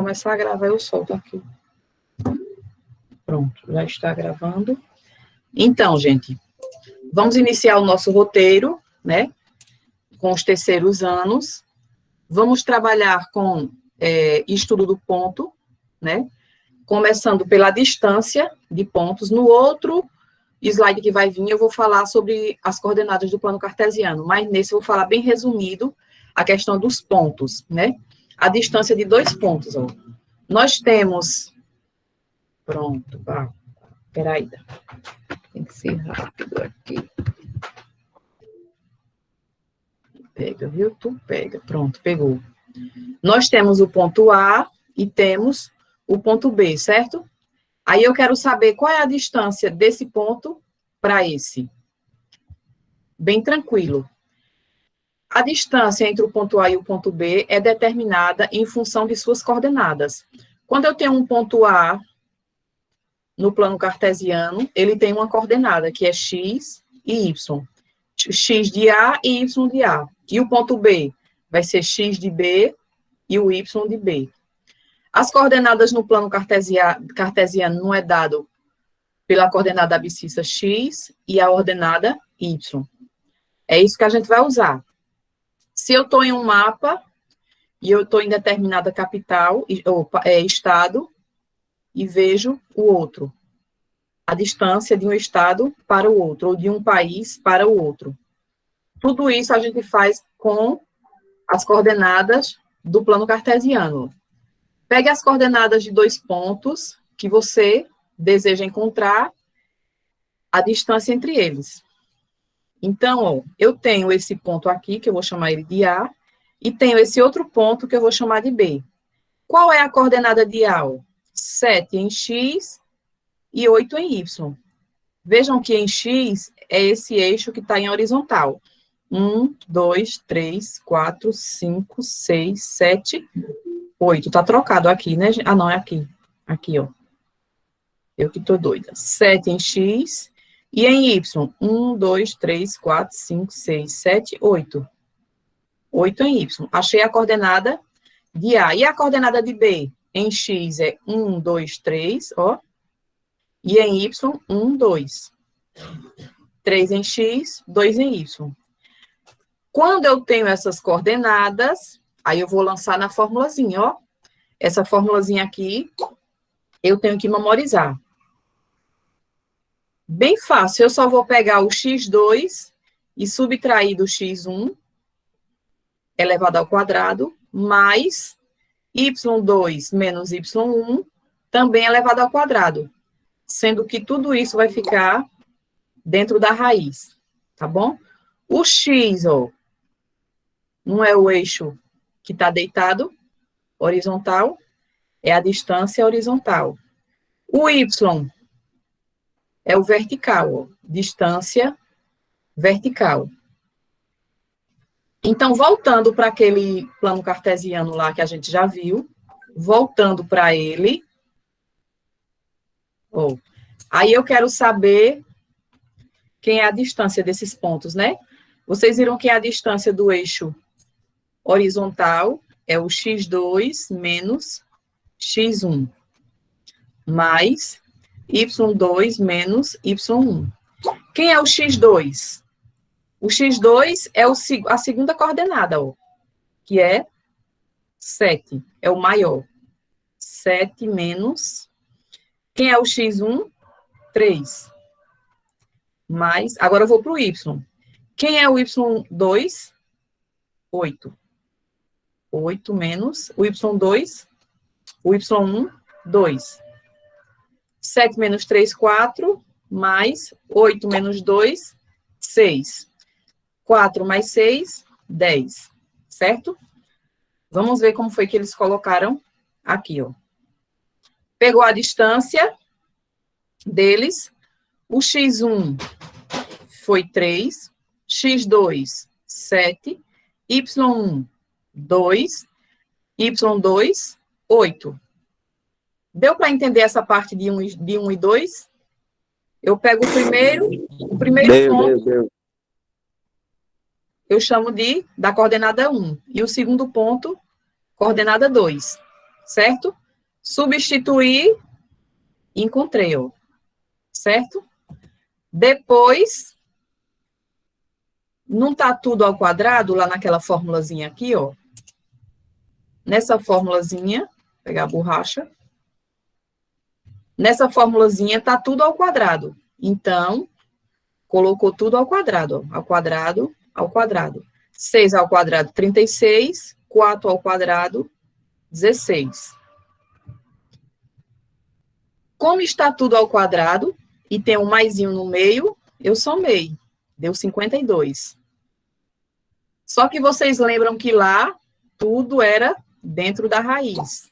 começar a gravar, eu solto aqui. Pronto, já está gravando. Então, gente, vamos iniciar o nosso roteiro, né? Com os terceiros anos. Vamos trabalhar com estudo do ponto, né? Começando pela distância de pontos. No outro slide que vai vir, eu vou falar sobre as coordenadas do plano cartesiano, mas nesse eu vou falar bem resumido a questão dos pontos, né? A distância de 2 pontos, ó. Nós temos... Pronto, peraí. Tem que ser rápido aqui. Pega, viu? Tu pega. Pronto, pegou. Nós temos o ponto A e temos o ponto B, certo? Aí eu quero saber qual é a distância desse ponto para esse. Bem tranquilo. A distância entre o ponto A e o ponto B é determinada em função de suas coordenadas. Quando eu tenho um ponto A no plano cartesiano, ele tem uma coordenada, que é x e y. X de A e y de A. E o ponto B vai ser x de B e o y de B. As coordenadas no plano cartesiano não é dado pela coordenada abscissa x e a ordenada y. É isso que a gente vai usar. Se eu estou em um mapa e eu estou em determinada capital, ou estado, e vejo o outro. A distância de um estado para o outro, ou de um país para o outro. Tudo isso a gente faz com as coordenadas do plano cartesiano. Pegue as coordenadas de 2 pontos que você deseja encontrar a distância entre eles. Então, ó, eu tenho esse ponto aqui, que eu vou chamar ele de A, e tenho esse outro ponto que eu vou chamar de B. Qual é a coordenada de A? 7 em x e 8 em y. Vejam que em x é esse eixo que está em horizontal. 1, 2, 3, 4, 5, 6, 7, 8. Está trocado aqui, né? Ah, não, é aqui. Aqui, ó. Eu que estou doida. 7 em x e em y. 1, 2, 3, 4, 5, 6, 7, 8. 8 em y. Achei a coordenada de A. E a coordenada de B? Em x é 1, 2, 3, ó. E em y, 1, 2. 3 em x, 2 em y. Quando eu tenho essas coordenadas, aí eu vou lançar na formulazinha, ó. Essa formulazinha aqui, eu tenho que memorizar. Bem fácil, eu só vou pegar o x2 e subtrair do x1 elevado ao quadrado, mais y2 menos y1 também elevado ao quadrado. Sendo que tudo isso vai ficar dentro da raiz, tá bom? O x, ó, não é o eixo que está deitado, horizontal, é a distância horizontal. O y é o vertical, ó, distância vertical. Então, voltando para aquele plano cartesiano lá que a gente já viu, voltando para ele, ó, aí eu quero saber quem é a distância desses pontos, né? Vocês viram que a distância do eixo horizontal é o x2 menos x1, mais y2 menos y1. Quem é o x2? O x2 é a segunda coordenada, ó, que é 7, é o maior. 7 menos... Quem é o x1? 3. Mais... Agora eu vou para o y. Quem é o y2? 8. 8 menos o y2, o y1, 2. 7 menos 3, 4, mais 8 menos 2, 6. 4 mais 6, 10, certo? Vamos ver como foi que eles colocaram aqui, ó. Pegou a distância deles, o x1 foi 3, x2, 7, y1, 2, y2, 8. Deu para entender essa parte de 1 e 2? Eu pego o primeiro ponto, deu. Eu chamo da coordenada 1, e o segundo ponto, coordenada 2, certo? Substituir, encontrei, ó, certo? Depois, não tá tudo ao quadrado, lá naquela formulazinha aqui, ó. Nessa formulazinha, vou pegar a borracha. Nessa formulazinha tá tudo ao quadrado. Então, colocou tudo ao quadrado, ó. Ao quadrado, ao quadrado. 6 ao quadrado, 36. 4 ao quadrado, 16. Como está tudo ao quadrado, e tem um maisinho no meio, eu somei. Deu 52. Só que vocês lembram que lá, tudo era dentro da raiz.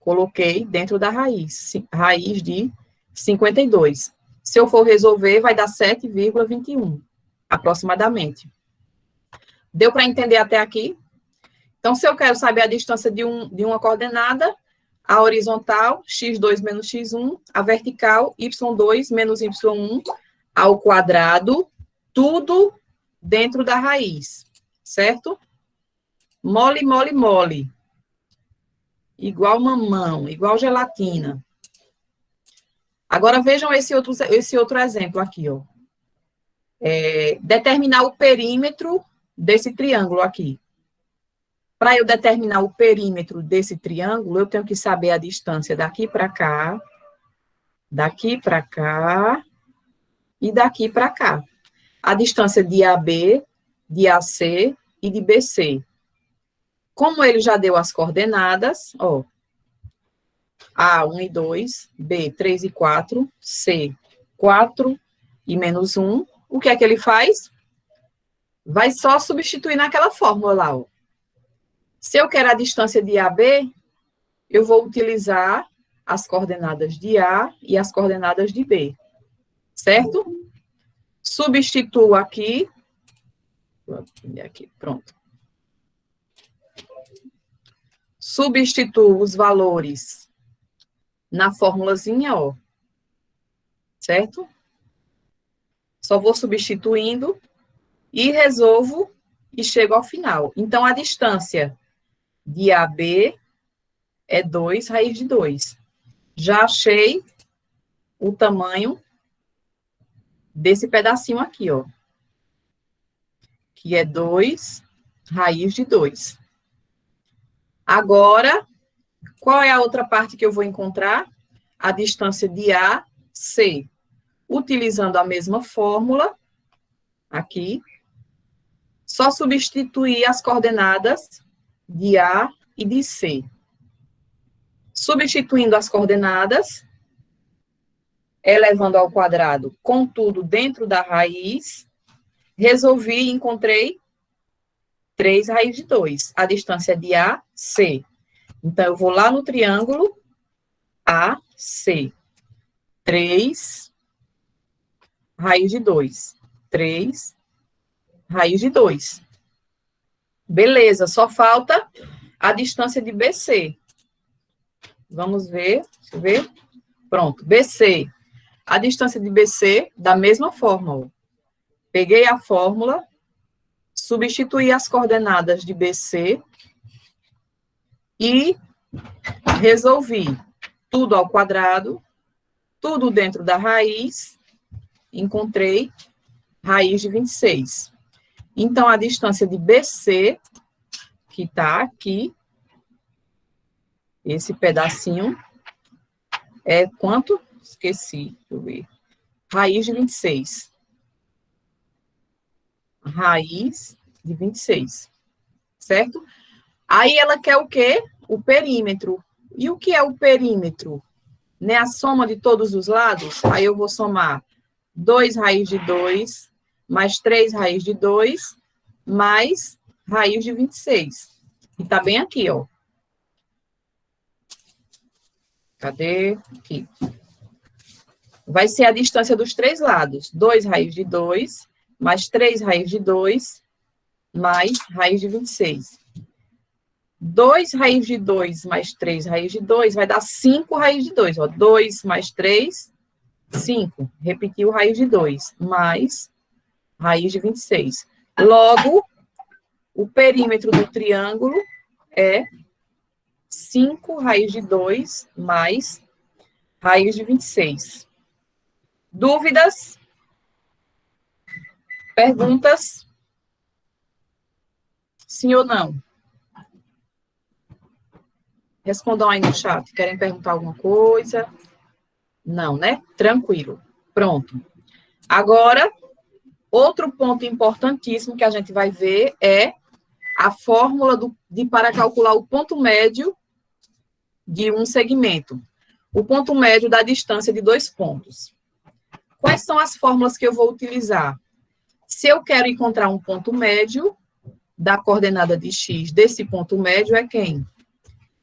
Coloquei dentro da raiz. Raiz de 52. Se eu for resolver, vai dar 7,21, aproximadamente. Deu para entender até aqui? Então, se eu quero saber a distância de uma coordenada, a horizontal, x2 menos x1, a vertical, y2 menos y1, ao quadrado, tudo dentro da raiz, certo? Mole, mole, mole. Igual mamão, igual gelatina. Agora, vejam esse outro exemplo aqui, ó. Determinar o perímetro desse triângulo aqui. Para eu determinar o perímetro desse triângulo, eu tenho que saber a distância daqui para cá e daqui para cá. A distância de AB, de AC e de BC. Como ele já deu as coordenadas, ó, A, 1 e 2, B, 3 e 4, C, 4 e menos 1, o que é que ele faz? Vai só substituir naquela fórmula lá, ó. Se eu quero a distância de AB, eu vou utilizar as coordenadas de A e as coordenadas de B, certo? Substituo aqui. Vou aprender aqui, pronto. Substituo os valores na formulazinha, ó. Certo? Só vou substituindo e resolvo e chego ao final. Então, a distância de AB é 2 raiz de 2. Já achei o tamanho desse pedacinho aqui, ó. Que é 2 raiz de 2. Agora, qual é a outra parte que eu vou encontrar? A distância de AC. Utilizando a mesma fórmula, aqui, só substituir as coordenadas de A e de C. Substituindo as coordenadas, elevando ao quadrado, contudo, dentro da raiz, resolvi e encontrei 3 raiz de 2. A distância de AC. Então, eu vou lá no triângulo AC. 3 raiz de 2. 3 raiz de 2. Beleza, só falta a distância de BC. Vamos ver, deixa eu ver. Pronto, BC. A distância de BC, da mesma forma, ó. Peguei a fórmula, substituí as coordenadas de BC e resolvi tudo ao quadrado, tudo dentro da raiz, encontrei raiz de 26. Então, a distância de BC, que está aqui, esse pedacinho, é quanto? Esqueci, deixa eu ver. Raiz de 26. Raiz de 26. Certo? Aí ela quer o quê? O perímetro. E o que é o perímetro? Né? A soma de todos os lados. Aí eu vou somar 2 raiz de 2, mais 3 raiz de 2, mais raiz de 26. E tá bem aqui, ó. Cadê? Aqui. Vai ser a distância dos três lados. 2 raiz de 2, mais 3 raiz de 2, mais raiz de 26. 2 raiz de 2 mais 3 raiz de 2 vai dar 5 raiz de 2. Ó. 2 mais 3, 5. Repetiu raiz de 2, mais raiz de 26. Logo, o perímetro do triângulo é 5 raiz de 2 mais raiz de 26. Dúvidas? Perguntas? Sim ou não? Respondam aí no chat. Querem perguntar alguma coisa? Não, né? Tranquilo. Pronto. Agora, outro ponto importantíssimo que a gente vai ver é a fórmula para calcular o ponto médio de um segmento. O ponto médio da distância de 2 pontos. Quais são as fórmulas que eu vou utilizar? Se eu quero encontrar um ponto médio da coordenada de x desse ponto médio, é quem?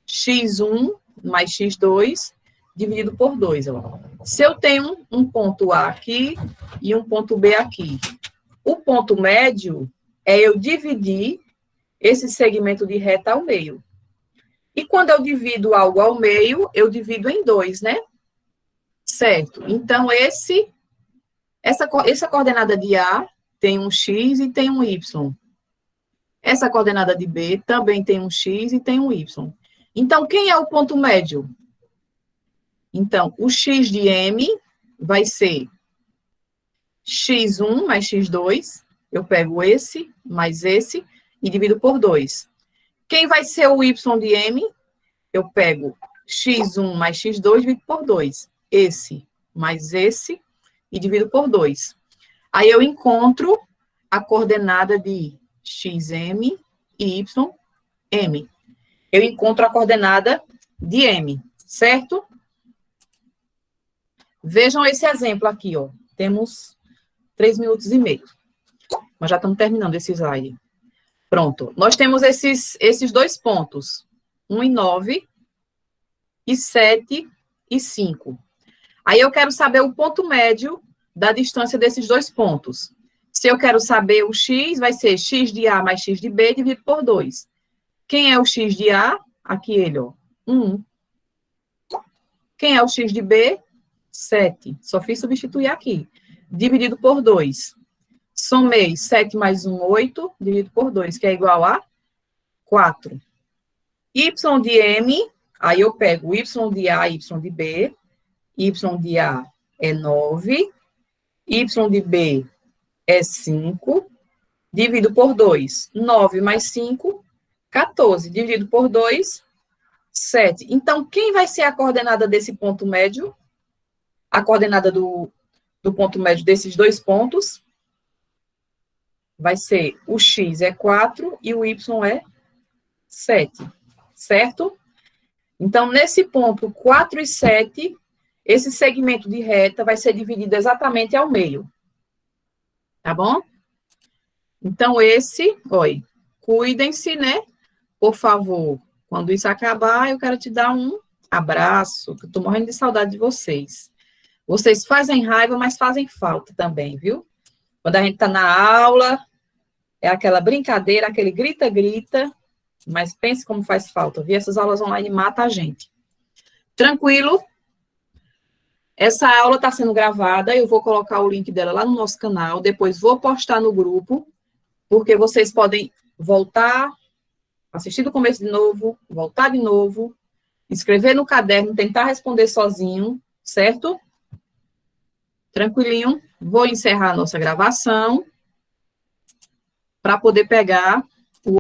x1 mais x2 dividido por 2. Ó. Se eu tenho um ponto A aqui e um ponto B aqui, o ponto médio é eu dividir esse segmento de reta ao meio. E quando eu divido algo ao meio, eu divido em 2, né? Certo. Então, essa coordenada de A tem um x e tem um y. Essa coordenada de B também tem um x e tem um y. Então, quem é o ponto médio? Então, o x de M vai ser x1 mais x2. Eu pego esse mais esse e divido por 2. Quem vai ser o y de M? Eu pego x1 mais x2 e divido por 2. Esse mais esse e divido por 2. Aí eu encontro a coordenada de xm e ym. Eu encontro a coordenada de M, certo? Vejam esse exemplo aqui, ó. Temos 3 minutos e meio. Nós já estamos terminando esse slide. Pronto. Nós temos esses 2 pontos. 1 e 9, e 7 e 5. Aí eu quero saber o ponto médio da distância desses 2 pontos. Se eu quero saber o x, vai ser x de A mais x de B dividido por 2. Quem é o x de A? Aqui ele, ó. 1. Quem é o x de B? 7. Só fiz substituir aqui. Dividido por 2. Somei 7 mais 1, 8, dividido por 2, que é igual a 4. Y de M, aí eu pego y de A e y de B. Y de A é 9. Y de B é 5. Divido por 2. 9 mais 5, 14. Dividido por 2, 7. Então, quem vai ser a coordenada desse ponto médio? A coordenada do ponto médio desses 2 pontos vai ser o x é 4 e o y é 7, certo? Então, nesse ponto 4 e 7, esse segmento de reta vai ser dividido exatamente ao meio. Tá bom? Então, olha, cuidem-se, né? Por favor, quando isso acabar, eu quero te dar um abraço, que eu tô morrendo de saudade de vocês. Vocês fazem raiva, mas fazem falta também, viu? Quando a gente tá na aula, é aquela brincadeira, aquele grita-grita, mas pense como faz falta, viu? Essas aulas online matam a gente. Tranquilo? Essa aula está sendo gravada, eu vou colocar o link dela lá no nosso canal, depois vou postar no grupo, porque vocês podem voltar, assistir do começo de novo, voltar de novo, escrever no caderno, tentar responder sozinho, certo? Tranquilinho? Vou encerrar a nossa gravação para poder pegar